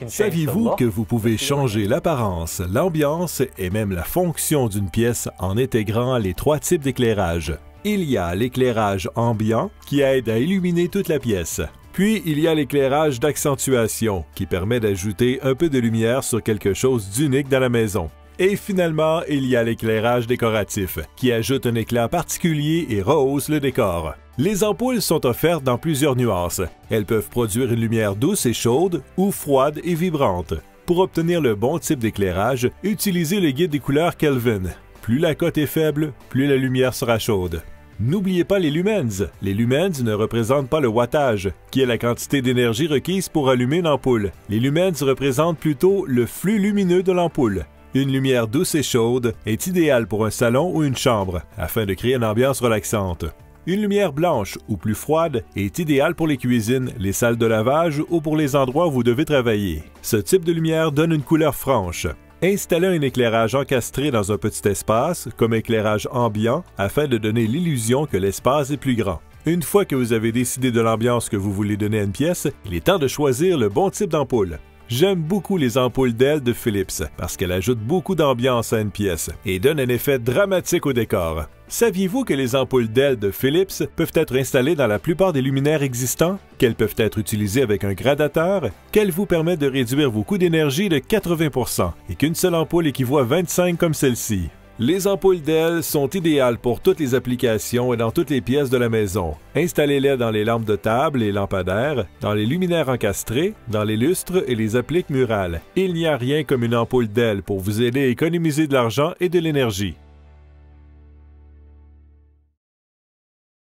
Saviez-vous que vous pouvez changer l'apparence, l'ambiance et même la fonction d'une pièce en intégrant les 3 types d'éclairage? Il y a l'éclairage ambiant qui aide à illuminer toute la pièce. Puis, il y a l'éclairage d'accentuation qui permet d'ajouter un peu de lumière sur quelque chose d'unique dans la maison. Et finalement, il y a l'éclairage décoratif, qui ajoute un éclat particulier et rehausse le décor. Les ampoules sont offertes dans plusieurs nuances. Elles peuvent produire une lumière douce et chaude ou froide et vibrante. Pour obtenir le bon type d'éclairage, utilisez le guide des couleurs Kelvin. Plus la cote est faible, plus la lumière sera chaude. N'oubliez pas les lumens. Les lumens ne représentent pas le wattage, qui est la quantité d'énergie requise pour allumer une ampoule. Les lumens représentent plutôt le flux lumineux de l'ampoule. Une lumière douce et chaude est idéale pour un salon ou une chambre, afin de créer une ambiance relaxante. Une lumière blanche ou plus froide est idéale pour les cuisines, les salles de lavage ou pour les endroits où vous devez travailler. Ce type de lumière donne une couleur franche. Installez un éclairage encastré dans un petit espace, comme éclairage ambiant, afin de donner l'illusion que l'espace est plus grand. Une fois que vous avez décidé de l'ambiance que vous voulez donner à une pièce, il est temps de choisir le bon type d'ampoule. J'aime beaucoup les ampoules LED de Philips parce qu'elles ajoutent beaucoup d'ambiance à une pièce et donnent un effet dramatique au décor. Saviez-vous que les ampoules LED de Philips peuvent être installées dans la plupart des luminaires existants, qu'elles peuvent être utilisées avec un gradateur, qu'elles vous permettent de réduire vos coûts d'énergie de 80% et qu'une seule ampoule équivaut à 25 comme celle-ci? Les ampoules LED sont idéales pour toutes les applications et dans toutes les pièces de la maison. Installez-les dans les lampes de table et lampadaires, dans les luminaires encastrés, dans les lustres et les appliques murales. Il n'y a rien comme une ampoule LED pour vous aider à économiser de l'argent et de l'énergie.